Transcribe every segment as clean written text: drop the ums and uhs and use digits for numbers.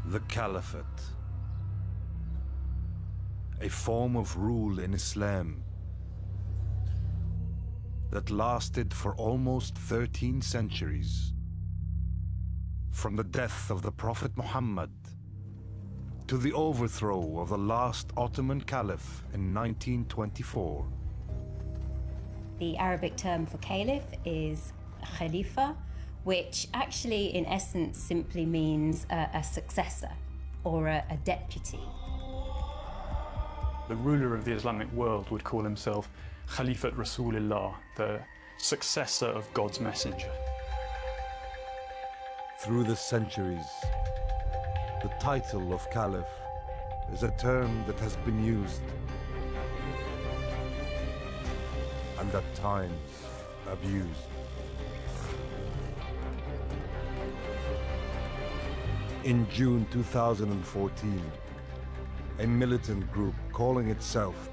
The Caliphate, a form of rule in Islam that lasted for almost 13 centuries, from the death of the Prophet Muhammad to the overthrow of the last Ottoman caliph in 1924. The Arabic term for caliph is khalifa, which actually in essence simply means a successor or a deputy. The ruler of the Islamic world would call himself Khalifat Rasulullah, the successor of God's messenger. Through the centuries, the title of caliph is a term that has been used and at times abused. In June 2014, a militant group calling itself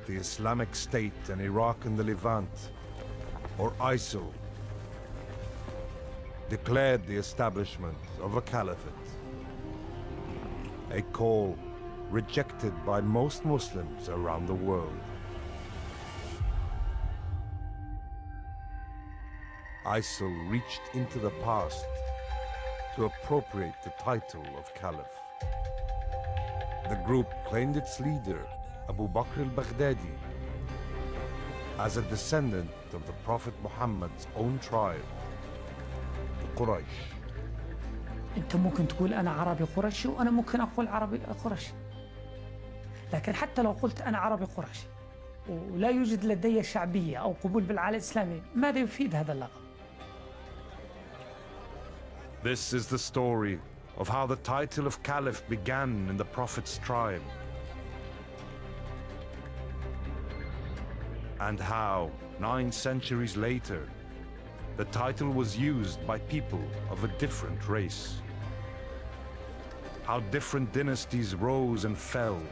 the Islamic State in Iraq and the Levant, or ISIL, declared the establishment of a caliphate, a call rejected by most Muslims around the world. ISIL reached into the past to appropriate the title of caliph. The group claimed its leader, Abu Bakr al-Baghdadi, as a descendant of the Prophet Muhammad's own tribe, the Quraysh. أنت ممكن تقول أنا عربي قرشي وأنا ممكن أقول عربي قرشي. لكن حتى لو قلت أنا عربي قرشي ولا يوجد لدي شعبية أو قبول بالعالم الإسلامي، ماذا يفيد هذا اللقب؟ This is the story of how the title of caliph began in the Prophet's tribe, and how, 9 centuries later, the title was used by people of a different race. How different dynasties rose and fell,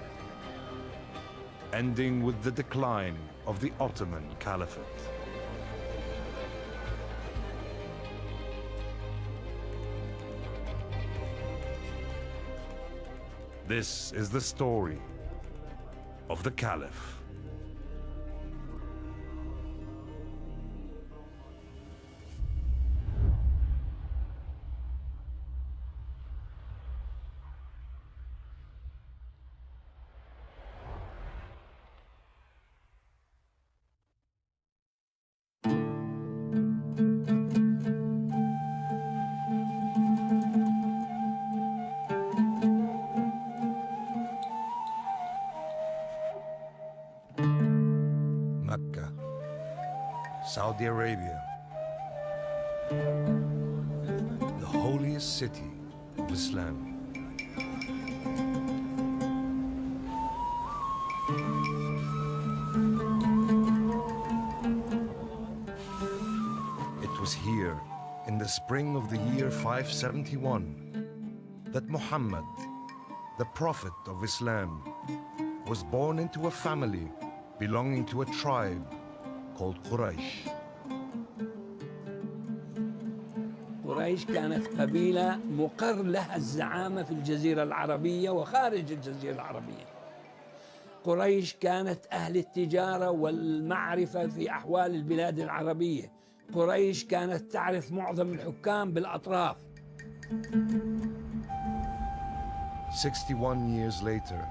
ending with the decline of the Ottoman Caliphate. This is the story of the Caliph. Mecca, Saudi Arabia, the holiest city of Islam. It was here, in the spring of the year 571, that Muhammad, the Prophet of Islam, was born into a family belonging to a tribe called Quraysh. قريش كانت قبيلة مقر لها الزعامة في الجزيرة العربية وخارج الجزيرة العربية. قريش كانت أهل التجارة والمعرفة في أحوال البلاد العربية. قريش كانت تعرف معظم الحكام بالأطراف. 61 years later,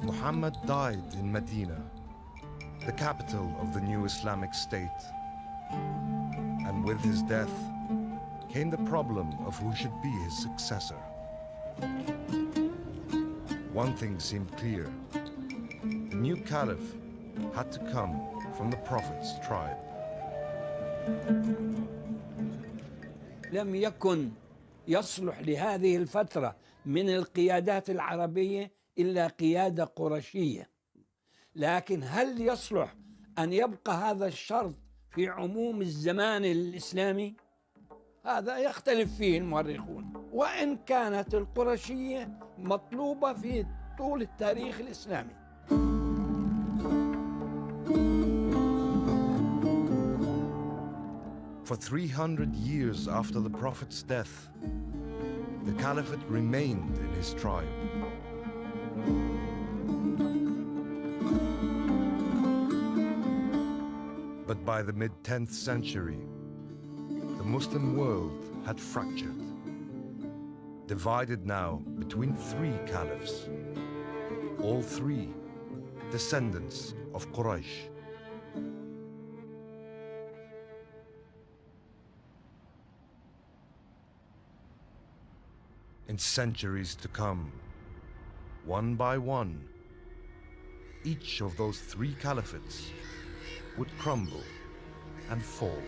Muhammad died in Medina, the capital of the new Islamic State. And with his death came the problem of who should be his successor. One thing seemed clear: the new caliph had to come from the Prophet's tribe. لم يكن يصلح لهذه الفترة من القيادات العربية إلا قيادة قرشية، لكن هل يصلح أن يبقى هذا الشرط في عموم الزمان الإسلامي؟ هذا يختلف فيه المؤرخون، وإن كانت القرشية مطلوبة في طول التاريخ الإسلامي. For 300 years after the Prophet's death, the caliphate remained in his tribe. But by the mid-10th century, the Muslim world had fractured, divided now between three caliphs, all three descendants of Quraysh. In centuries to come, one by one, each of those three caliphates would crumble and fall.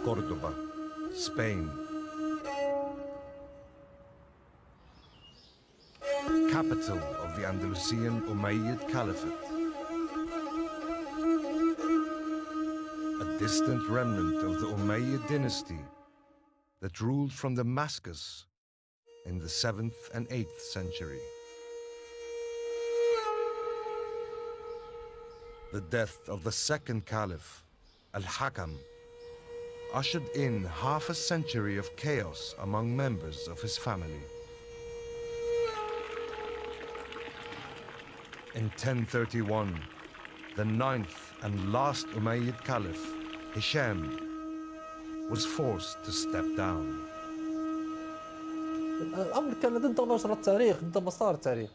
Cordoba, Spain. Capital of the Andalusian Umayyad Caliphate. A distant remnant of the Umayyad dynasty that ruled from Damascus in the 7th and 8th century. The death of the second caliph, Al-Hakam, ushered in half a century of chaos among members of his family. In 1031, the 9th and last Umayyad Caliph, Hisham, was forced to step down. الأمر كان ضد مجرى التاريخ، ضد مسار التاريخ.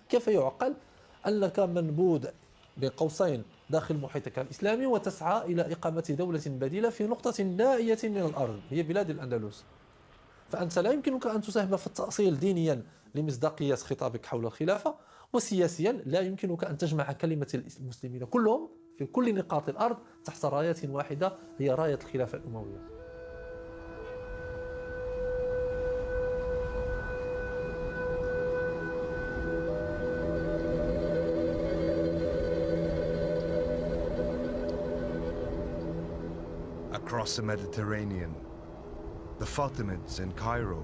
كيف يعقل أنك منبوذ بين قوسين داخل محيطك الإسلامي وتسعى إلى إقامة دولة بديلة في نقطة نائية من الأرض هي بلاد الأندلس؟ فأنت لا يمكنك أن تساهم في التأصيل دينيا لمصداقية خطابك حول الخلافة، وسياسيا لا يمكنك أن تجمع كلمة المسلمين كلهم في كل نقاط الأرض تحت راية واحدة هي راية الخلافة الأموية. Across the Mediterranean, the Fatimids in Cairo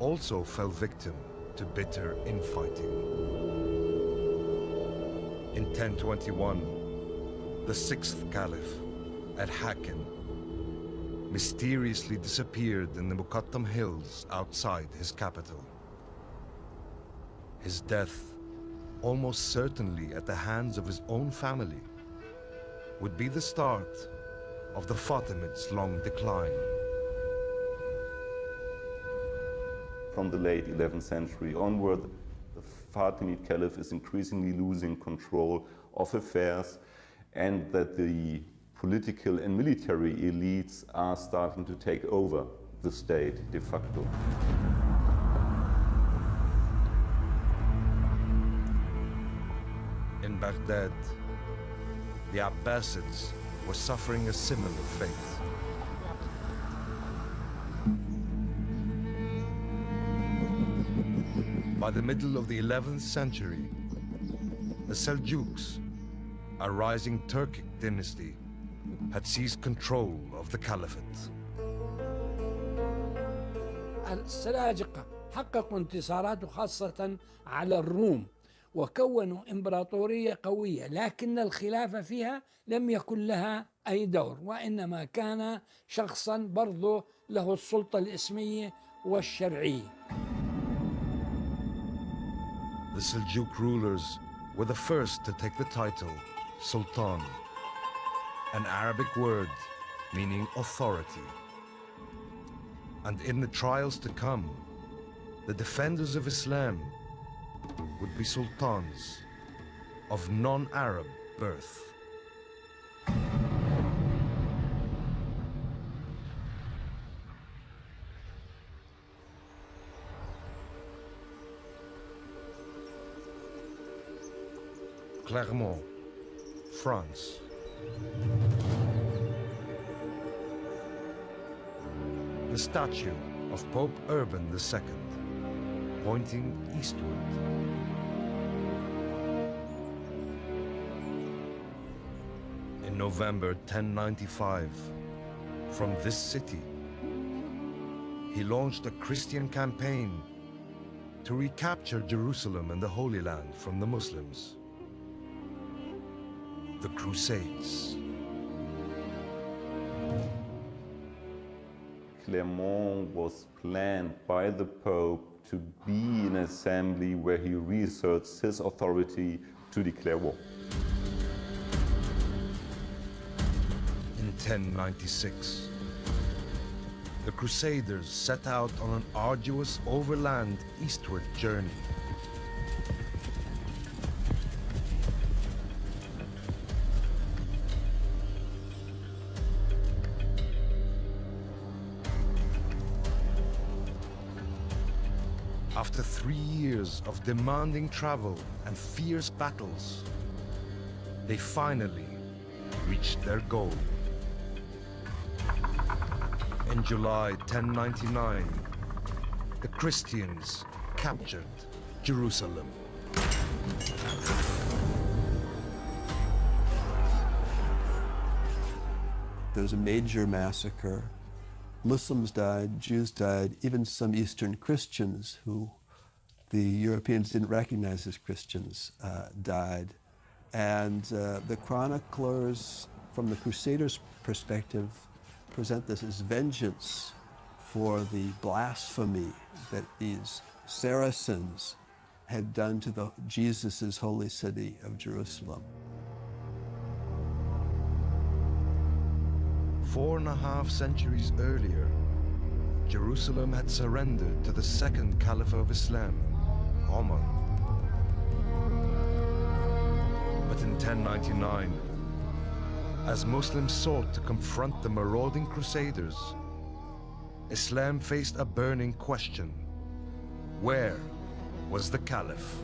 also fell victim to bitter infighting. In 1021, the 6th Caliph, Al-Hakam, mysteriously disappeared in the Muqattam hills outside his capital. His death, almost certainly at the hands of his own family, would be the start of the Fatimids' long decline. From the late 11th century onward, the Fatimid Caliph is increasingly losing control of affairs, and that the political and military elites are starting to take over the state de facto. In Baghdad, the Abbasids were suffering a similar fate. By the middle of the 11th century, the Seljuks, a rising Turkic dynasty, had seized control of the caliphate. السلاجقة حققوا انتصارات خاصة على الروم وكونوا إمبراطورية قوية، لكن الخلافة فيها لم يكن لها أي دور، وإنما كان شخصا برضو له السلطة الإسمية والشرعية. The Seljuk rulers were the first to take the title Sultan, an Arabic word meaning authority. And in the trials to come, the defenders of Islam would be sultans of non-Arab birth. Clermont, France. The statue of Pope Urban II, pointing eastward. In November 1095, from this city, he launched a Christian campaign to recapture Jerusalem and the Holy Land from the Muslims. The Crusades. Clermont was planned by the Pope to be an assembly where he reasserts his authority to declare war. In 1096, the Crusaders set out on an arduous overland eastward journey. After 3 years of demanding travel and fierce battles, they finally reached their goal. In July 1099, the Christians captured Jerusalem. There was a major massacre. Muslims died, Jews died, even some Eastern Christians who the Europeans didn't recognize as Christians died. And the chroniclers, from the Crusaders' perspective, present this as vengeance for the blasphemy that these Saracens had done to Jesus' holy city of Jerusalem. 4.5 centuries earlier, Jerusalem had surrendered to the second caliph of Islam, Omar. But in 1099, as Muslims sought to confront the marauding Crusaders, Islam faced a burning question. Where was the caliph?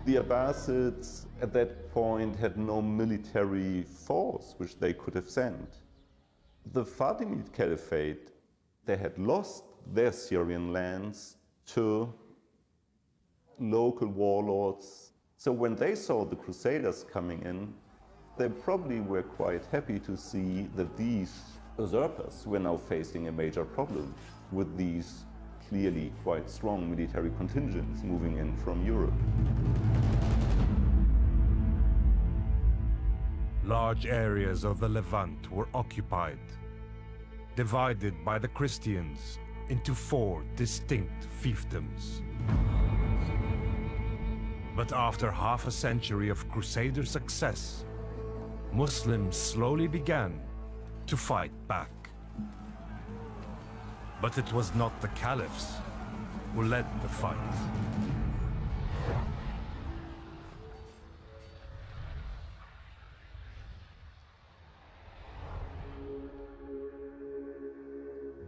The Abbasids at that point had no military force which they could have sent. The Fatimid Caliphate, they had lost their Syrian lands to local warlords. So when they saw the Crusaders coming in, they probably were quite happy to see that these usurpers were now facing a major problem with these clearly quite strong military contingents moving in from Europe. Large areas of the Levant were occupied, divided by the Christians into 4 distinct fiefdoms. But after half a century of Crusader success, Muslims slowly began to fight back. But it was not the caliphs who led the fight.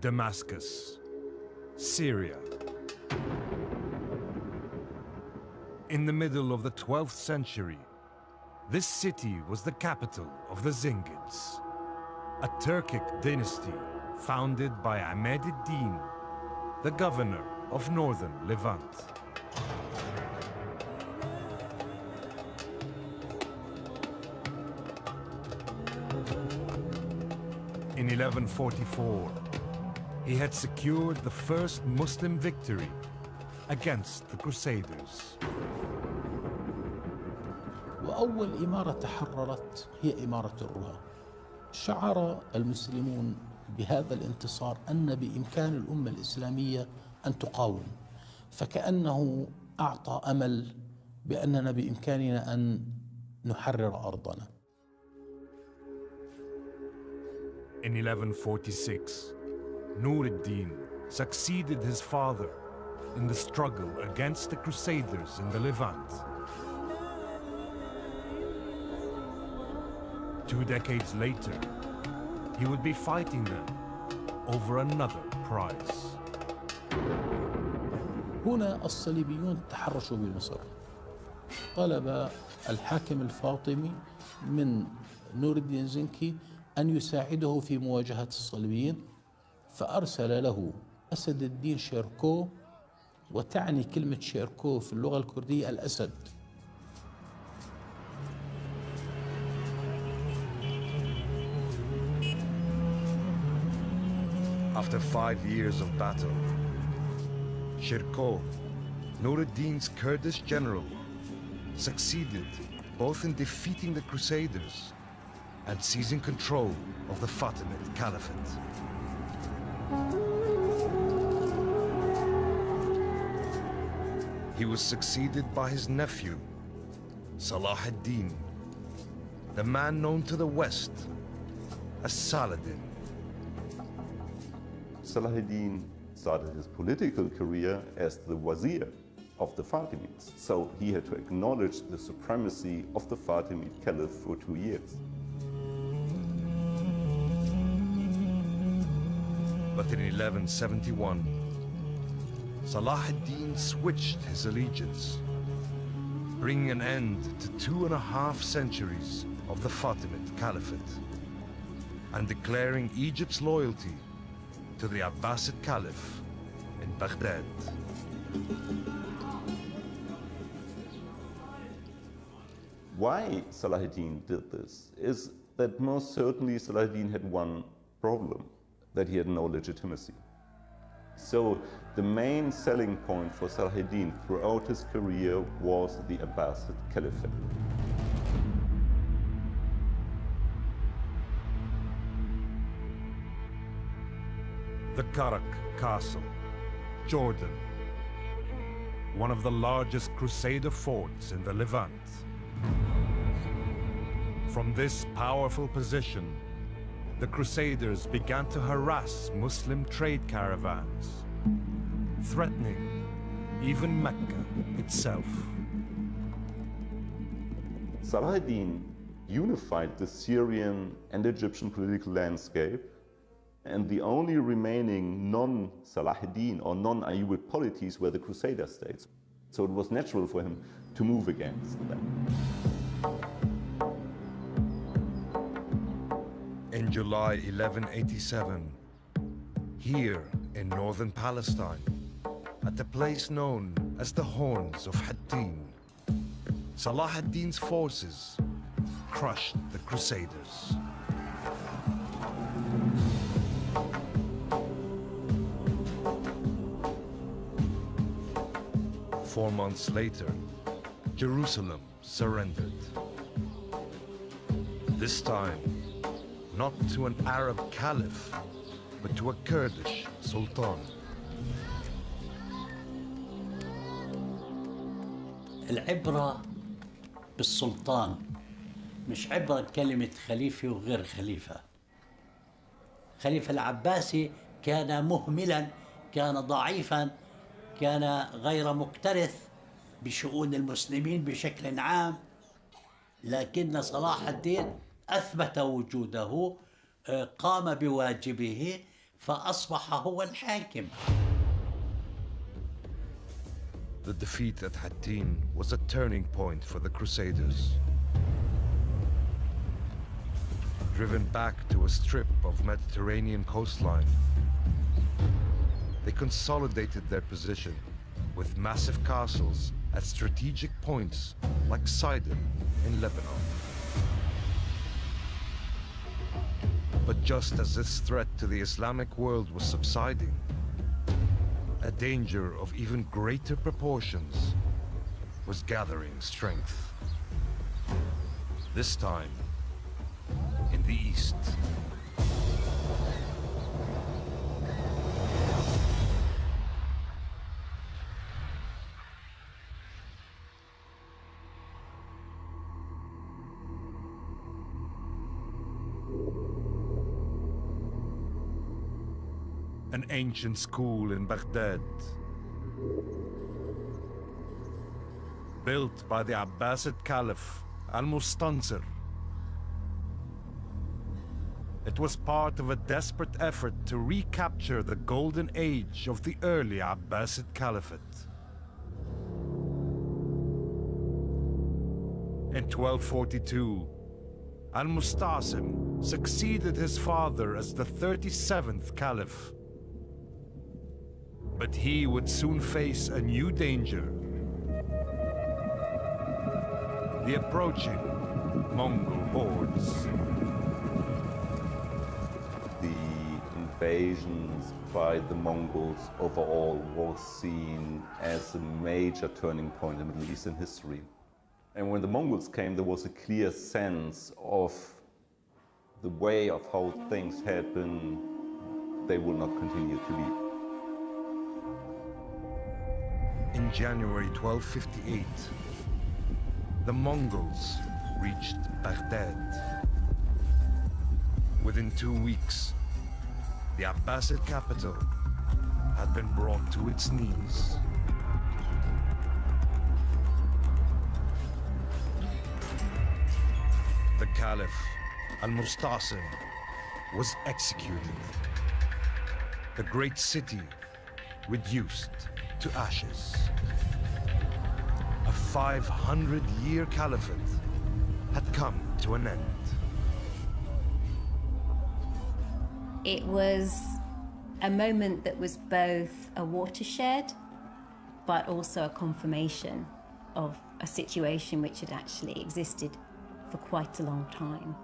Damascus, Syria. In the middle of the 12th century, this city was the capital of the Zingids, a Turkic dynasty founded by Ahmed ad-Din, the governor of northern Levant. In 1144, he had secured the first Muslim victory against the Crusaders. وأول إمارة تحررت هي إمارة الرها. شعر المسلمون بهذا الانتصار أن بإمكان الأمة الإسلامية أن تقاوم، فكأنه أعطى أمل بأننا بإمكاننا أن نحرر أرضنا. In 1146, Nur ad-Din succeeded his father in the struggle against the Crusaders in the Levant. 2 decades later, he would be fighting them over another prize. هنا الصليبيون تحرشوا بمصر. طلب الحاكم الفاطمي من نور الدين زنكي أن يساعده في مواجهة الصليبيين، فأرسل له أسد الدين شيركو، وتعني كلمة شيركو في اللغة الكردية الأسد. After 5 years of battle, Shirkuh, Nur ad-Din's Kurdish general, succeeded both in defeating the Crusaders and seizing control of the Fatimid Caliphate. He was succeeded by his nephew, Salah ad-Din, the man known to the West as Saladin. Salah ad-Din started his political career as the wazir of the Fatimids, so he had to acknowledge the supremacy of the Fatimid caliph for 2 years. But in 1171, Salah ad-Din switched his allegiance, bringing an end to 2.5 centuries of the Fatimid Caliphate, and declaring Egypt's loyalty to the Abbasid Caliph in Baghdad. Why Salah ad-Din did this is that most certainly Salah ad-Din had one problem, that he had no legitimacy. So the main selling point for Salah ad-Din throughout his career was the Abbasid Caliphate. The Karak Castle, Jordan, one of the largest Crusader forts in the Levant. From this powerful position, the Crusaders began to harass Muslim trade caravans, threatening even Mecca itself. Salah ad-Din unified the Syrian and Egyptian political landscape, and the only remaining non-Salah ad-Din or non-Ayyubid polities were the Crusader states. So it was natural for him to move against them. In July 1187, here in northern Palestine, at a place known as the Horns of Hattin, Salah ad-Din's forces crushed the Crusaders. Four months later, Jerusalem surrendered. This time, not to an Arab caliph, but to a Kurdish sultan. العبرة بالسلطان، مش عبرة كلمة خليفة وغير خليفة. خليفة العباسي كان مهملا، كان ضعيفا، كان غير مكترث بشؤون المسلمين بشكل عام، لكن صلاح الدين أثبت وجوده، قام بواجبه، فأصبح هو الحاكم. The defeat at Hattin was a turning point for the Crusaders. Driven back to a strip of Mediterranean coastline, they consolidated their position with massive castles at strategic points like Sidon in Lebanon. But just as this threat to the Islamic world was subsiding, a danger of even greater proportions was gathering strength. This time, in the east. An ancient school in Baghdad, built by the Abbasid Caliph Al-Mustansir. It was part of a desperate effort to recapture the golden age of the early Abbasid Caliphate. In 1242, Al-Mustasim succeeded his father as the 37th Caliph. But he would soon face a new danger: the approaching Mongol hordes. The invasions by the Mongols overall was seen as a major turning point in Middle Eastern history. And when the Mongols came, there was a clear sense of the way of how things had been, they will not continue to be. In January 1258, the Mongols reached Baghdad. Within 2 weeks, the Abbasid capital had been brought to its knees. The caliph, Al-Mustasim, was executed. The great city reduced to ashes. A 500-year caliphate had come to an end. It was a moment that was both a watershed, but also a confirmation of a situation which had actually existed for quite a long time.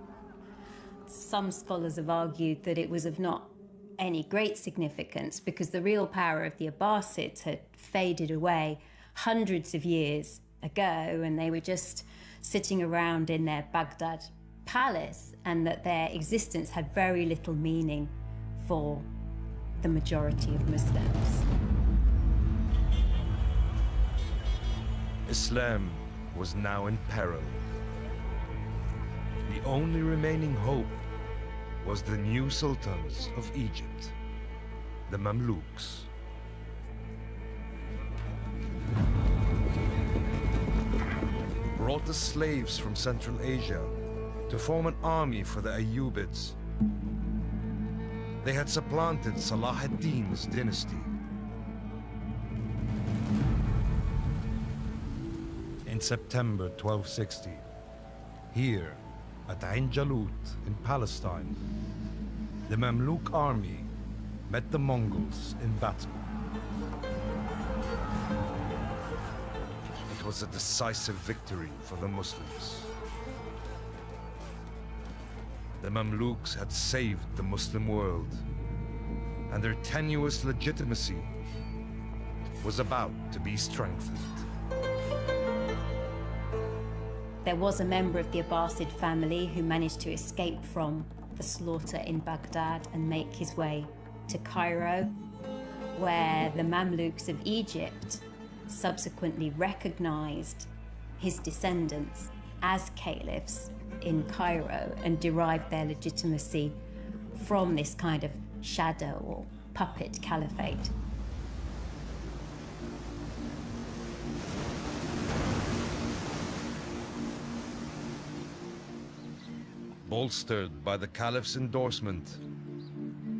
Some scholars have argued that it was of not any great significance because the real power of the Abbasids had faded away hundreds of years ago, and they were just sitting around in their Baghdad palace, and that their existence had very little meaning for the majority of Muslims. Islam was now in peril. The only remaining hope was the new sultans of Egypt, the Mamluks. Brought as slaves from Central Asia to form an army for the Ayyubids, they had supplanted Salah ad-Din's dynasty. In September 1260, here at Ain Jalut in Palestine, the Mamluk army met the Mongols in battle. It was a decisive victory for the Muslims. The Mamluks had saved the Muslim world, and their tenuous legitimacy was about to be strengthened. There was a member of the Abbasid family who managed to escape from the slaughter in Baghdad and make his way to Cairo, where the Mamluks of Egypt subsequently recognized his descendants as caliphs in Cairo and derived their legitimacy from this kind of shadow or puppet caliphate. Bolstered by the caliph's endorsement,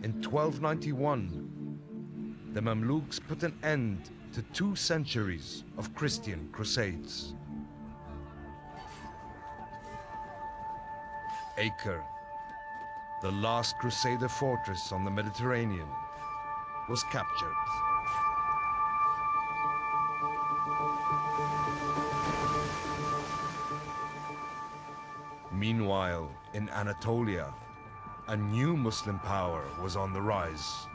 in 1291, the Mamluks put an end to 2 centuries of Christian crusades. Acre, the last Crusader fortress on the Mediterranean, was captured. Meanwhile, in Anatolia, a new Muslim power was on the rise.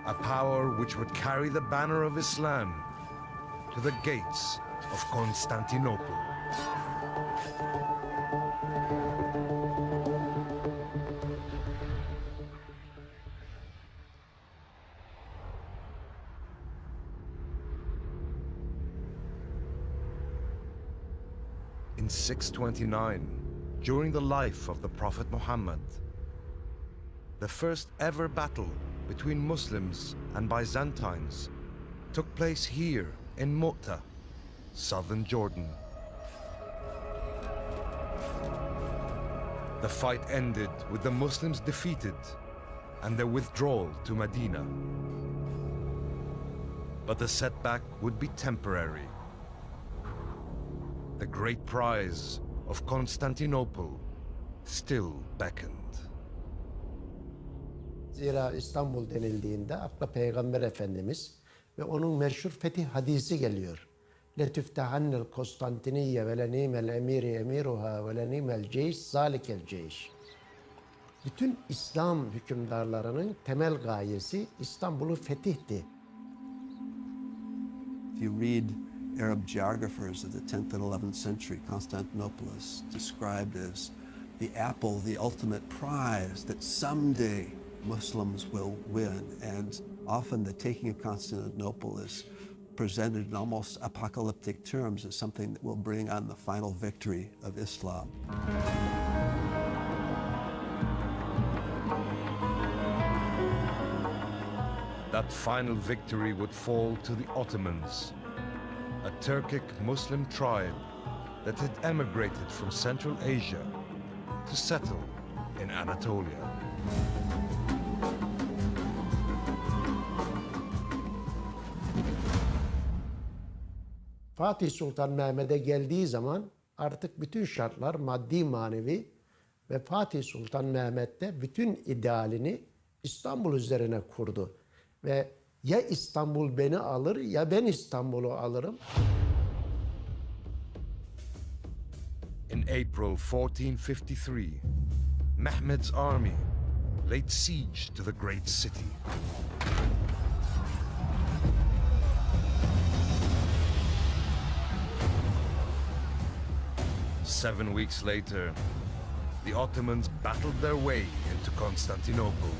A power which would carry the banner of Islam to the gates of Constantinople. In 629, during the life of the Prophet Muhammad, the first ever battle between Muslims and Byzantines took place here in Mu'tah, southern Jordan. The fight ended with the Muslims defeated and their withdrawal to Medina. But the setback would be temporary. The great prize of Constantinople still beckoned. Zira İstanbul denildiğinde akla Peygamber Efendimiz ve onun meşhur fetih hadisi geliyor. لَتُفْتَحَنَّ الْقُسْطَنْتِنِيَّ وَلَنِيمَ الْاَمِيرِ اَمِيرُهَا وَلَنِيمَ الْجَيْشِ ذَلِكَ الْجَيْشِ. Bütün İslam hükümdarlarının temel gayesi İstanbul'u fetihti. If you read Arab geographers of the 10th and 11th century, Constantinople is described as the apple, the ultimate prize that someday Muslims will win. And often the taking of Constantinople is presented in almost apocalyptic terms as something that will bring on the final victory of Islam. That final victory would fall to the Ottomans, a Turkic Muslim tribe that had emigrated from Central Asia to settle in Anatolia. Fatih Sultan Mehmet'e geldiği zaman artık bütün şartlar maddi manevi ve Fatih Sultan Mehmet de bütün idealini İstanbul üzerine kurdu. Ve ya İstanbul beni alır ya ben İstanbul'u alırım. In April 1453, Mehmed's army laid siege to the great city. Seven weeks later, the Ottomans battled their way into Constantinople.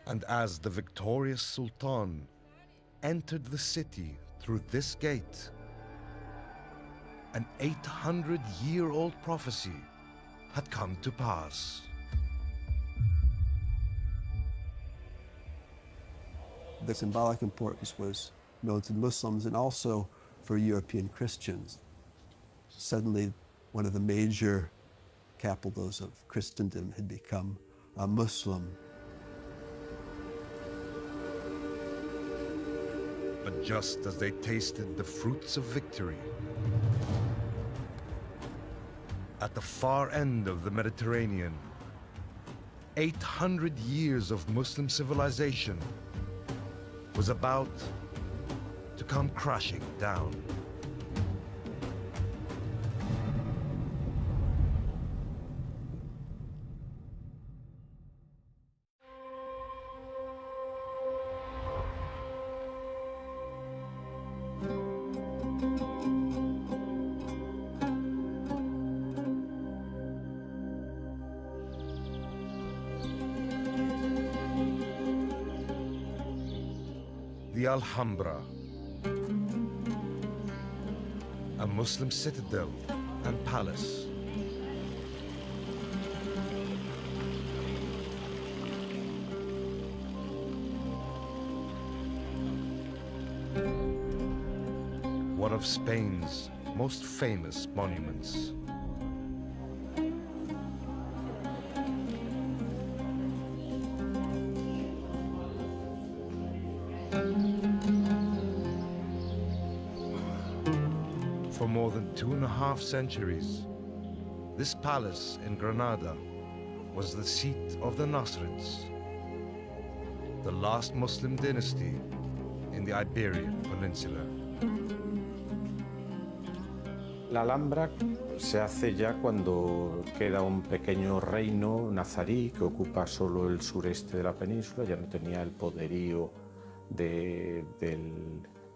And as the victorious Sultan entered the city through this gate, an 800-year-old prophecy had come to pass. The symbolic importance was known to Muslims and also for European Christians. Suddenly, one of the major capitals of Christendom had become a Muslim. But just as they tasted the fruits of victory, at the far end of the Mediterranean, 800 years of Muslim civilization was about to come crashing down. The Alhambra, a Muslim citadel and palace. One of Spain's most famous monuments. For more than 2.5 centuries, this palace in Granada was the seat of the Nasrids, the last Muslim dynasty in the Iberian Peninsula. La Alhambra se hace ya cuando queda un pequeño reino nazarí que ocupa solo el sureste de la península, ya no tenía el poderío del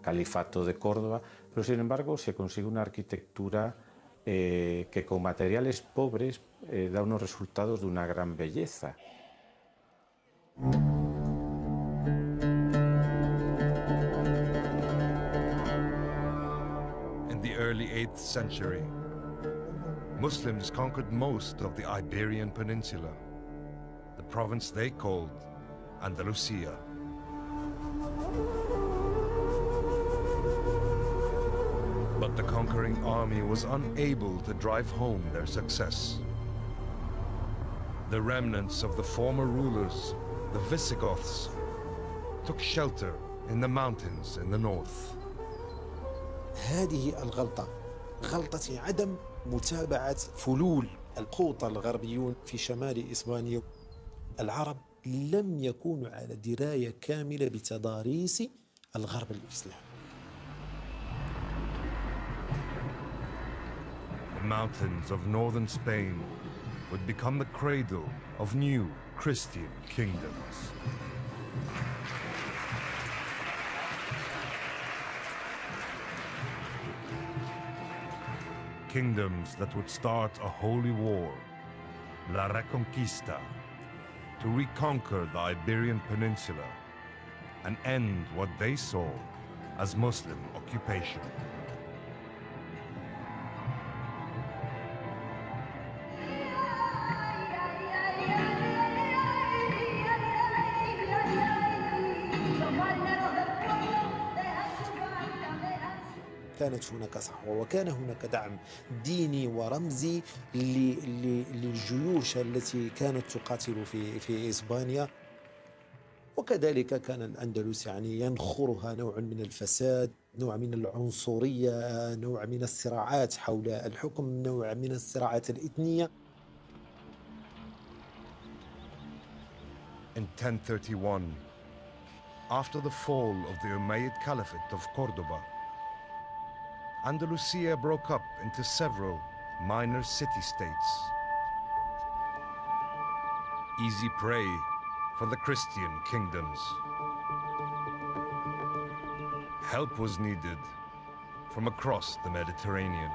califato de Córdoba, pero sin embargo se consigue una arquitectura que con materiales pobres da unos resultados de una gran belleza. In the early 8th century, Muslims conquered most of the Iberian Peninsula, the province they called Andalusia. But the conquering army was unable to drive home their success. The remnants of the former rulers, the Visigoths, took shelter in the mountains in the north. هذه الغلطة غلطة عدم متابعة فلول القوطة الغربيون في شمال إسبانيا. العرب لم يكونوا على دراية كاملة بتضاريس الغرب الإسلامي. mountains of northern Spain would become the cradle of new Christian kingdoms. Kingdoms that would start a holy war, La Reconquista, to reconquer the Iberian Peninsula and end what they saw as Muslim occupation. كانت هناك صحوة وكان هناك دعم ديني ورمزي للجيوش التي كانت تقاتل في إسبانيا. وكذلك كان الأندلس يعني ينخرها نوع من الفساد، نوع من العنصرية، نوع من الصراعات حول الحكم، نوع من الصراعات الإثنية. In 1031, after the fall of the Umayyad Caliphate of Cordoba, Andalusia broke up into several minor city-states, easy prey for the Christian kingdoms. Help was needed from across the Mediterranean.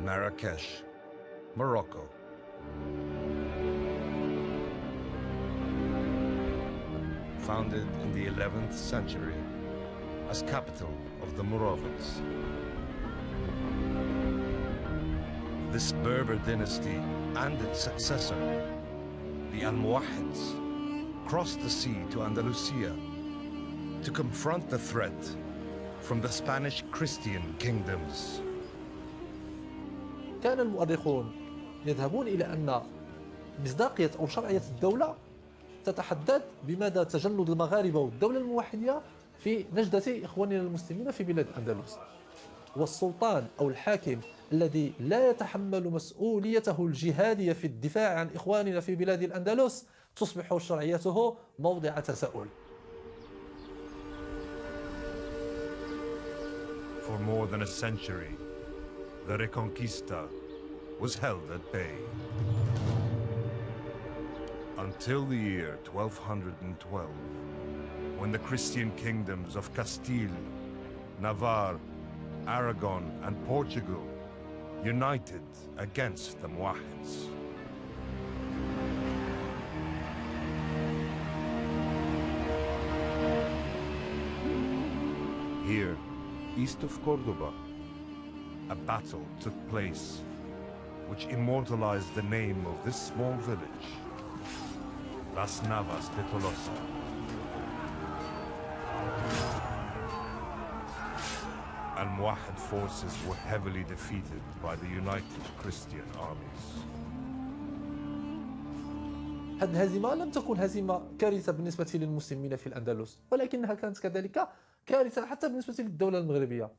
Marrakesh, Morocco. Founded in the 11th century as capital of the Moravids. This Berber dynasty and its successor, the Almohads, crossed the sea to Andalusia to confront the threat from the Spanish Christian kingdoms. كان المؤرخون يذهبون إلى أن مصداقية أو شرعية الدولة تتحدد بمدى تجند المغاربة والدولة الموحدة في نجدة إخواننا المسلمين في بلاد الأندلس. والسلطان أو الحاكم الذي لا يتحمل مسؤوليته الجهادية في الدفاع عن إخواننا في بلاد الأندلس تصبح شرعيته موضع تساؤل. For more than a century, the Reconquista was held at bay. Until the year 1212, when the Christian kingdoms of Castile, Navarre, Aragon and Portugal united against the Muwahids. Here, east of Cordoba, a battle took place which immortalized the name of this small village, Las Navas de Tolosa. Almohad forces were heavily defeated by the united Christian armies. هذه الهزيمة لم تكن هزيمة كارثة بالنسبة للمسلمين في الأندلس، ولكنها كانت كذلك كارثة حتى بالنسبة للدولة المغربية.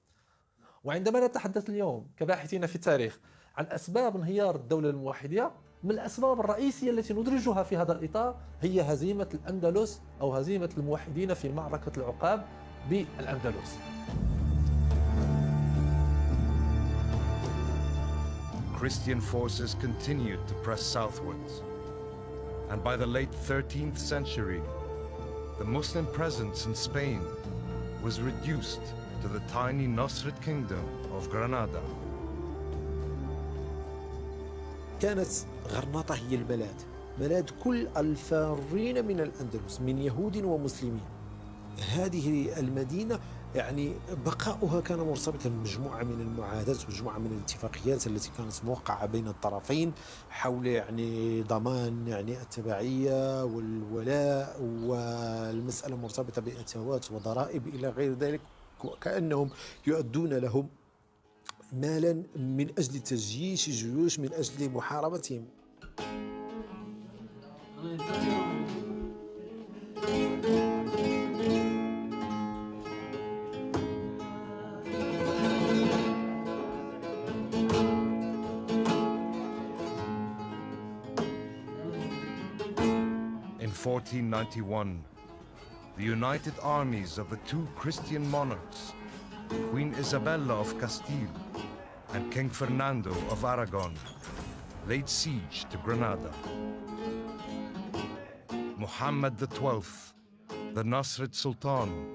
وعندما نتحدث اليوم كباحثين في التاريخ عن أسباب انهيار الدولة الموحدة، من الأسباب الرئيسية التي ندرجها في هذا الإطار هي هزيمة الأندلس أو هزيمة الموحدين في معركة العقاب بالأندلس. Christian forces continued to press southwards, and by the late 13th century, the Muslim presence in Spain was reduced to the tiny Nasrid kingdom of Granada. كانت غرناطة هي بلاد كل الفارين من الأندلس من يهود ومسلمين. هذه المدينة يعني بقاؤها كان مرتبطا بمجموعة من المعاهدات ومجموعة من الاتفاقيات التي كانت موقعة بين الطرفين حول يعني ضمان يعني التبعية والولاء، والمسألة مرتبطة بأتوات وضرائب إلى غير ذلك، كأنهم يؤدون لهم مالا من أجل تجييش جيوش من أجل محاربتهم. In 1491, the united armies of the two Christian monarchs, Queen Isabella of Castile and King Fernando of Aragon, laid siege to Granada. Muhammad XII, the Nasrid Sultan,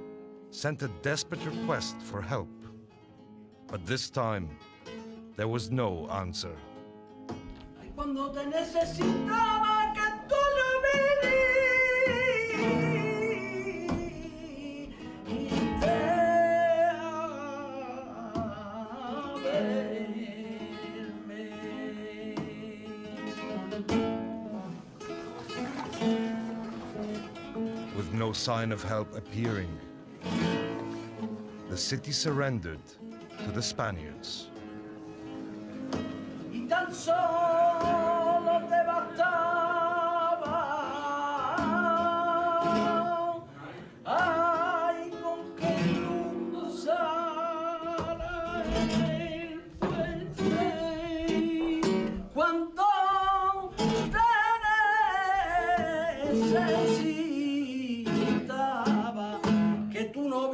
sent a desperate request for help. But this time, there was no answer. Cuando te necesitaba que tú lo With no sign of help appearing, the city surrendered to the Spaniards. y tan solo te bastaba, ay, con que cruzara el puente cuando te necesitaba, que tú no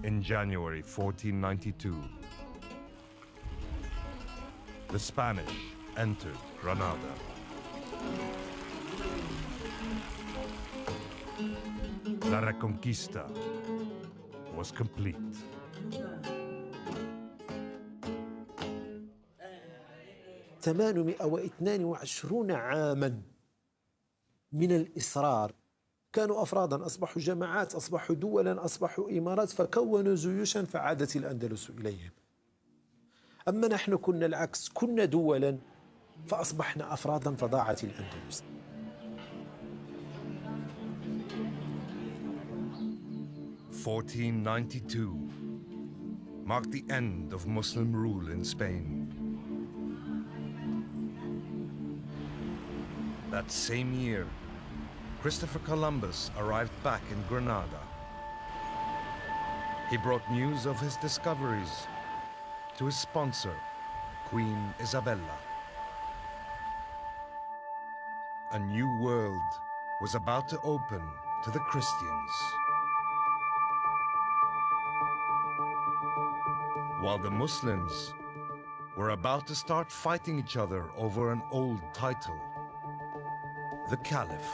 In January 1492, the Spanish entered Granada. La Reconquista was complete. ثمانمائة 22 عاما من الإصرار. كانوا أفرادا، أصبحوا جماعات، أصبحوا دولا، أصبحوا إمارات، فكونوا جيوشا فعادت الأندلس إليهم. أما نحن كنا العكس، كنا دولا فأصبحنا أفرادا فضاعت الأندلس. marked the end of Muslim rule in Spain. That same year, Christopher Columbus arrived back in Granada. He brought news of his discoveries to his sponsor, Queen Isabella. A new world was about to open to the Christians. While the Muslims were about to start fighting each other over an old title, the caliph.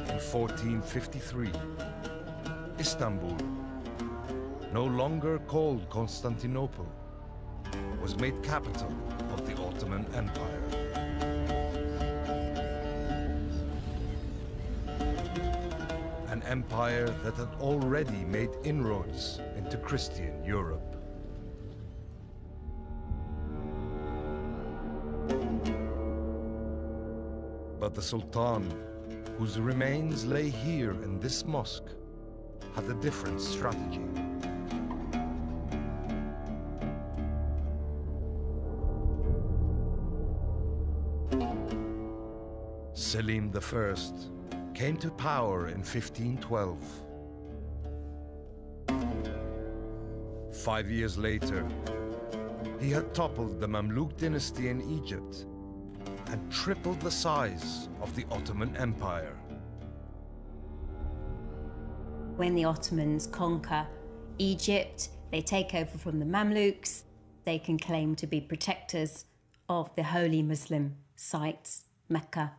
In 1453, Istanbul, no longer called Constantinople, was made capital of the Ottoman Empire. An empire that had already made inroads into Christian Europe. But the Sultan, whose remains lay here in this mosque, had a different strategy. Selim I came to power in 1512. 5 years later, he had toppled the Mamluk dynasty in Egypt and tripled the size of the Ottoman Empire. When the Ottomans conquer Egypt, they take over from the Mamluks. They can claim to be protectors of the holy Muslim sites, Mecca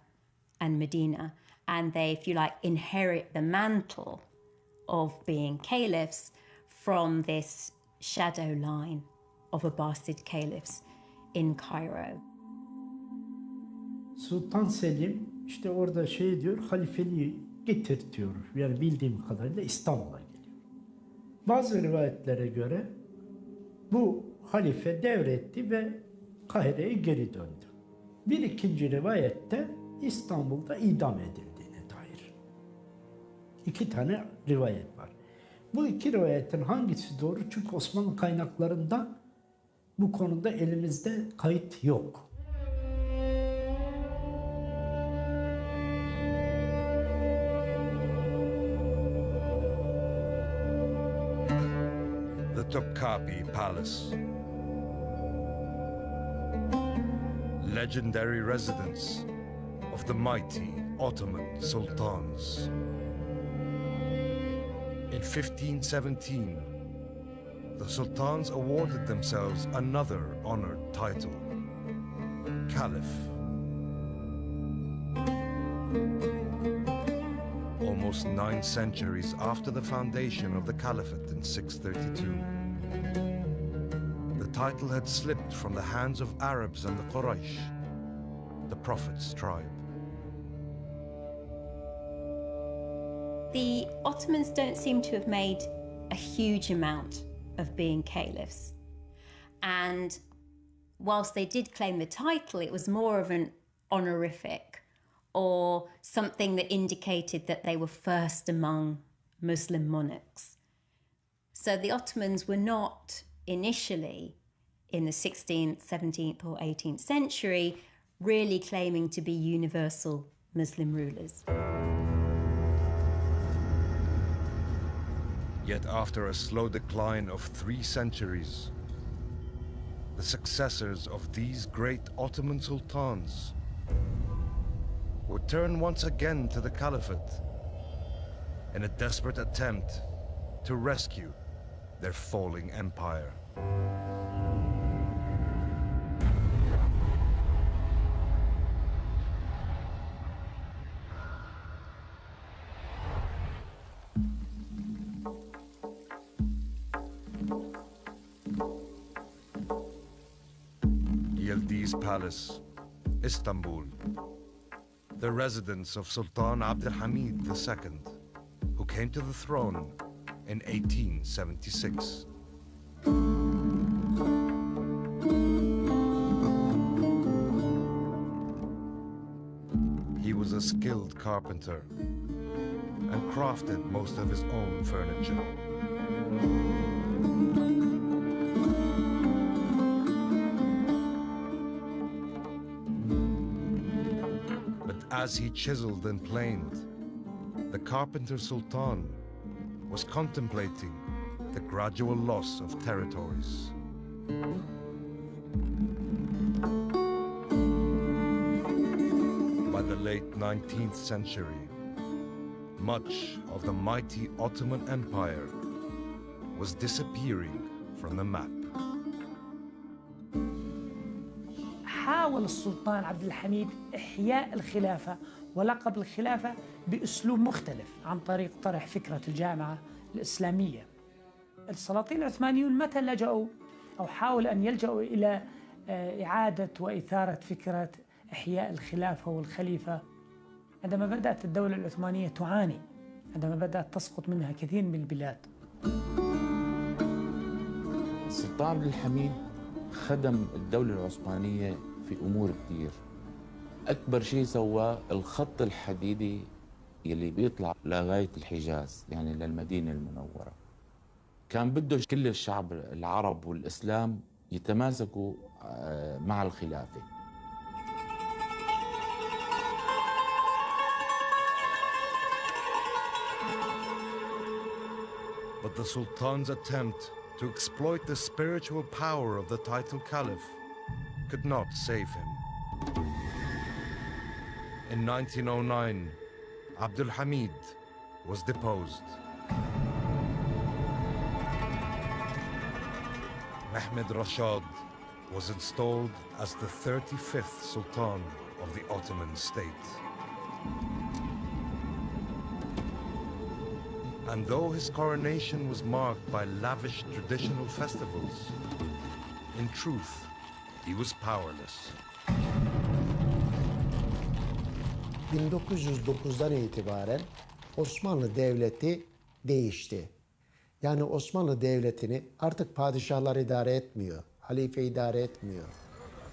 and Medina, and they, if you like, inherit the mantle of being caliphs from this shadow line of Abbasid caliphs in Cairo. Sultan Selim işte orada şey diyor, halifeliği getir diyor. Yani bildiğim kadarıyla İstanbul'a geliyor. Bazı rivayetlere göre bu halife devretti ve Kahire'ye geri döndü. Bir ikinci rivayette İstanbul'da idam edildiğine dair. 2 tane rivayet var. Bu 2 rivayetin hangisi doğru? Çünkü Osmanlı kaynaklarında bu konuda elimizde kayıt yok. The Topkapi Palace. Legendary residence of the mighty Ottoman sultans. In 1517, the sultans awarded themselves another honored title, caliph. Almost 9 centuries after the foundation of the caliphate in 632, the title had slipped from the hands of Arabs and the Quraysh, the Prophet's tribe. The Ottomans don't seem to have made a huge amount of being caliphs. And whilst they did claim the title, it was more of an honorific or something that indicated that they were first among Muslim monarchs. So the Ottomans were not initially, in the 16th, 17th or 18th century, really claiming to be universal Muslim rulers. Yet after a slow decline of 3 centuries, the successors of these great Ottoman sultans would turn once again to the caliphate in a desperate attempt to rescue their falling empire. Yildiz Palace, Istanbul, the residence of Sultan Abdulhamid II, who came to the throne in 1876. He was a skilled carpenter and crafted most of his own furniture. As he chiseled and planed, the carpenter sultan was contemplating the gradual loss of territories. By the late 19th century, much of the mighty Ottoman Empire was disappearing from the map. حاول السلطان عبد الحميد إحياء الخلافة ولقب الخلافة بأسلوب مختلف عن طريق طرح فكرة الجامعة الإسلامية. السلاطين العثمانيون متى لجأوا أو حاولوا أن يلجأوا إلى إعادة وإثارة فكرة إحياء الخلافة والخليفة؟ عندما بدأت الدولة العثمانية تعاني، عندما بدأت تسقط منها كثير من البلاد. السلطان عبد الحميد خدم الدولة العثمانية في أمور كتير. أكبر شيء سواه الخط الحديدي يلي بيطلع لغاية الحجاز، يعني للمدينة المنورة. كان بده كل الشعب العرب والإسلام يتماسكوا مع الخلافة. But the Sultan's attempt to exploit the spiritual power of the title caliph could not save him. In 1909, Abdul Hamid was deposed. Mehmed Rashad was installed as the 35th Sultan of the Ottoman state. And though his coronation was marked by lavish traditional festivals, in truth, he was powerless. 1909'dan itibaren Osmanlı Devleti değişti. Yani Osmanlı Devleti'ni artık padişahlar idare etmiyor. halife idare etmiyor.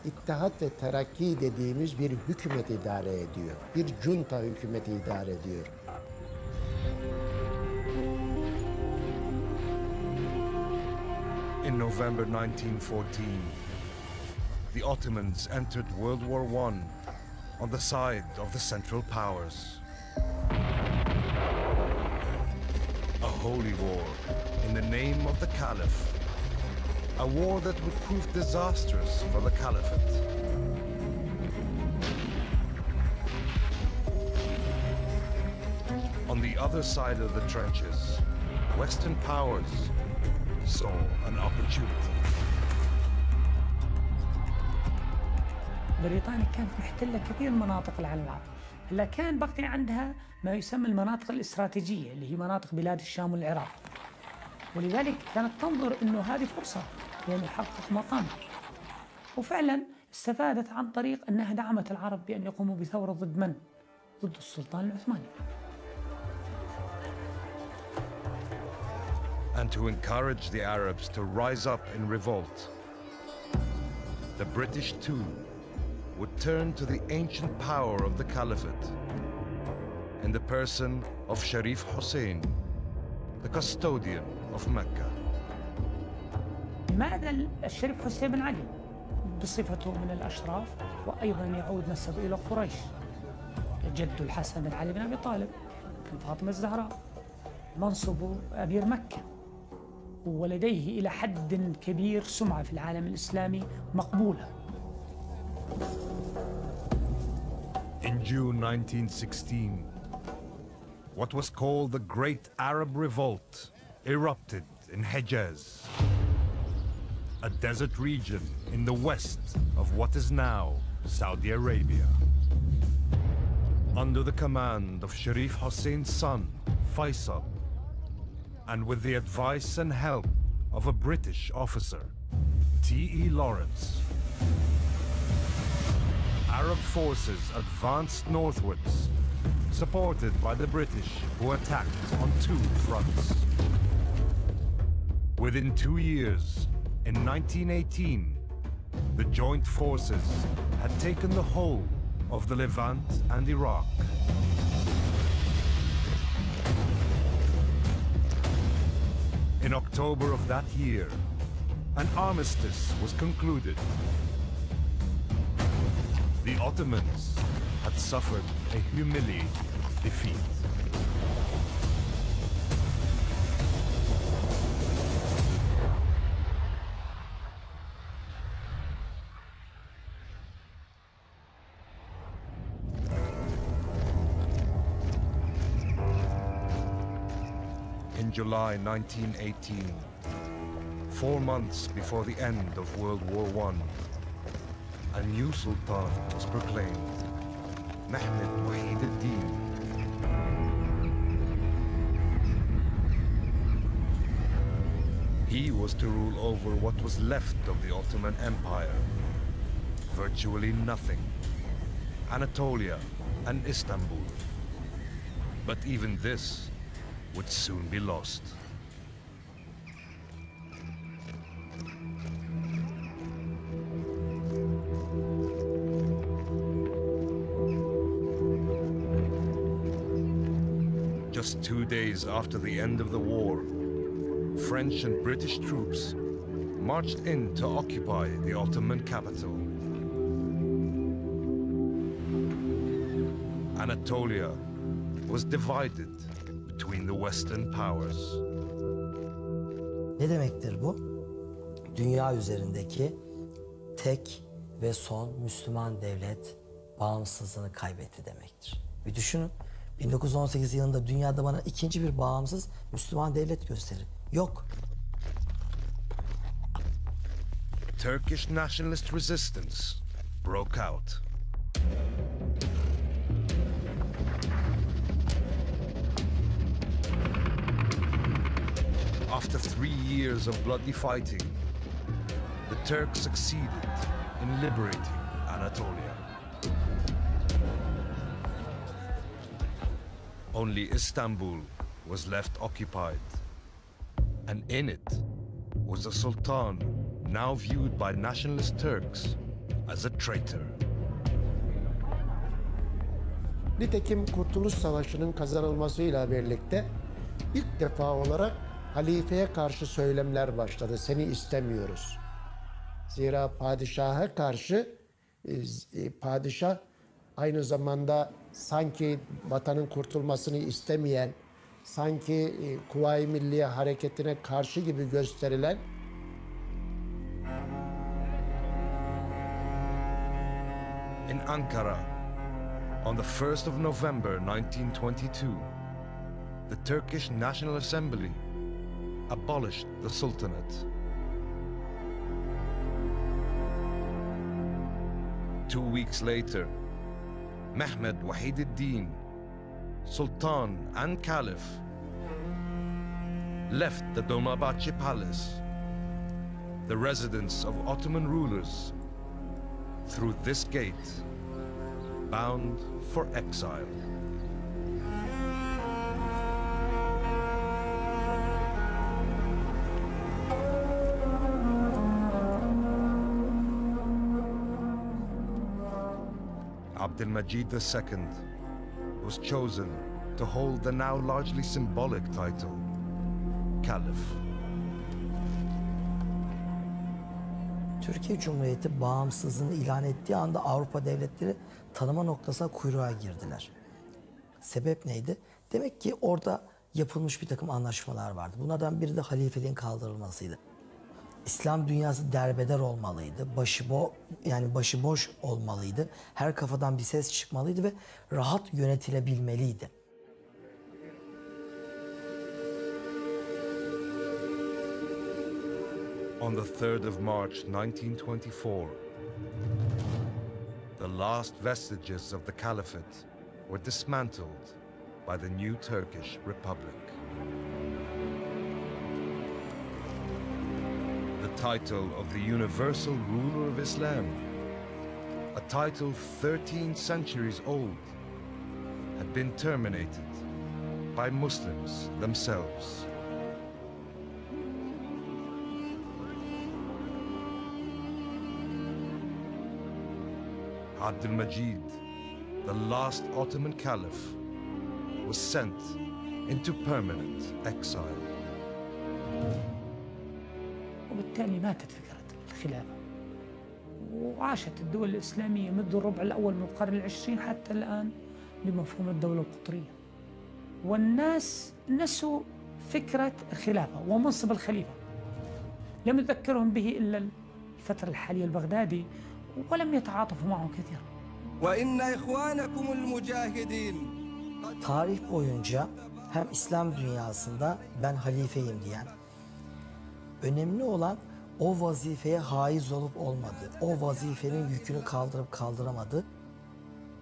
İttihat ve Terakki dediğimiz bir hükümet idare ediyor. Bir junta hükümeti idare ediyor. In November 1914, the Ottomans entered World War I on the side of the Central Powers. A holy war in the name of the caliph. A war that would prove disastrous for the caliphate. On the other side of the trenches, Western powers saw an opportunity. بريطانيا كانت محتلة كثير من مناطق العالم العربي، إلا كان بقي عندها ما يسمى المناطق الاستراتيجية اللي هي مناطق بلاد الشام والعراق، ولذلك كانت تنظر إنه هذه فرصة لأن يحقق مقامها، وفعلا استفادت عن طريق أنها دعمت العرب بأن يقوموا بثورة ضد من؟ ضد السلطان العثماني. And to encourage the Arabs to rise up in revolt, the British too would turn to the ancient power of the Caliphate in the person of Sharif Hussein, the custodian of Mecca. لماذا الشريف حسين بن علي بصفته من الأشراف وأيضا يعود نسب إلى قريش؟ جده الحسن بن علي بن أبي طالب بن فاطمة الزهراء، منصبه أمير مكة، ولديه إلى حد كبير سمعة في العالم الإسلامي مقبولة. In June 1916, what was called the Great Arab Revolt erupted in Hejaz, a desert region in the west of what is now Saudi Arabia. Under the command of Sharif Hussein's son, Faisal, and with the advice and help of a British officer, T.E. Lawrence, Arab forces advanced northwards, supported by the British, who attacked on two fronts. Within 2 years, in 1918, the joint forces had taken the whole of the Levant and Iraq. In October of that year, an armistice was concluded. The Ottomans had suffered a humiliating defeat. In July 1918, 4 months before the end of World War I, a new sultan was proclaimed, Mehmed Wahid al-Din. He was to rule over what was left of the Ottoman Empire, virtually nothing, Anatolia and Istanbul. But even this would soon be lost. Just 2 days after the end of the war, French and British troops marched in to occupy the Ottoman capital. Anatolia was divided between the Western powers. Ne demektir bu? Dünya üzerindeki tek ve son Müslüman devlet bağımsızlığını kaybetti demektir. Bir düşünün, 1918 yılında dünyada bana ikinci bir bağımsız Müslüman devlet gösterin. Yok. Turkish nationalist resistance broke out. After 3 years of bloody fighting, the Turks succeeded in liberating Anatolia. Only Istanbul was left occupied, and in it was a sultan now viewed by nationalist Turks as a traitor. Nitekim Kurtuluş Savaşı'nın kazanılmasıyla birlikte ilk defa olarak halifeye karşı söylemler başladı. Seni istemiyoruz. Zira padişaha karşı padişah aynı zamanda sanki vatanın kurtulmasını istemeyen, sanki Kuvayi Milliye hareketine karşı gibi gösterilen In Ankara, on the 1st of November 1922, the Turkish National Assembly abolished the Sultanate. 2 weeks later, Mehmed Wahid-ud-Din, Sultan and Caliph, left the Dolmabahce Palace, the residence of Ottoman rulers, through this gate, bound for exile. Abdülmecid II was chosen to hold the now largely symbolic title, caliph. Türkiye Cumhuriyeti bağımsızlığını ilan ettiği anda Avrupa devletleri tanıma noktasına kuyruğa girdiler. Sebep neydi? Demek ki orada yapılmış bir takım anlaşmalar vardı. Bunlardan biri de halifeliğin kaldırılmasıydı. İslam dünyası derbeder olmalıydı, başıboş olmalıydı, her kafadan bir ses çıkmalıydı ve rahat yönetilebilmeliydi. On the 3rd of March 1924, the last vestiges of the Caliphate were dismantled by the new Turkish Republic. The title of the universal ruler of Islam, a title 13 centuries old, had been terminated by Muslims themselves. Abdülmecid, the last Ottoman caliph, was sent into permanent exile. وبالتالي ماتت فكرة الخلافة وعاشت الدول الإسلامية منذ الربع الأول من القرن العشرين حتى الآن بمفهوم الدولة القطرية، والناس نسوا فكرة الخلافة ومنصب الخليفة. لم يذكرهم به إلا الفترة الحالية البغدادي ولم يتعاطفوا معه كثيرا. وإن إخوانكم المجاهدين Tarih boyunca hem İslam dünyasında ben halifeyim diyen, önemli olan o vazifeye haiz olup olmadı, o vazifenin yükünü kaldırıp kaldıramadı.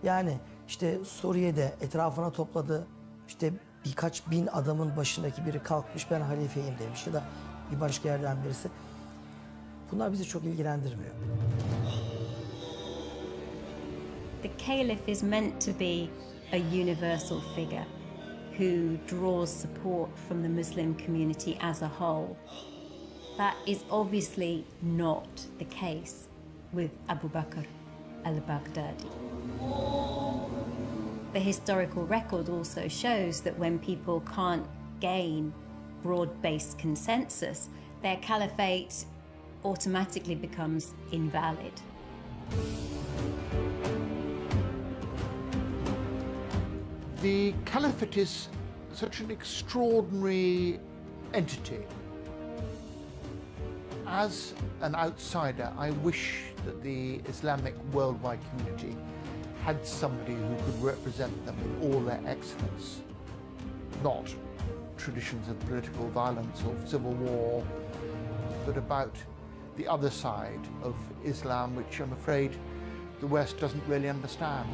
Yani işte Suriye'de etrafına topladı, işte birkaç bin adamın başındaki biri kalkmış ben halifeyim demiş ya da bir başka yerden birisi. Bunlar bizi çok ilgilendirmiyor. The caliph is meant to be a universal figure who draws support from the Muslim community as a whole. That is obviously not the case with Abu Bakr al-Baghdadi. The historical record also shows that when people can't gain broad-based consensus, their caliphate automatically becomes invalid. The caliphate is such an extraordinary entity. As an outsider, I wish that the Islamic worldwide community had somebody who could represent them in all their excellence, not traditions of political violence or civil war, but about the other side of Islam, which I'm afraid the West doesn't really understand.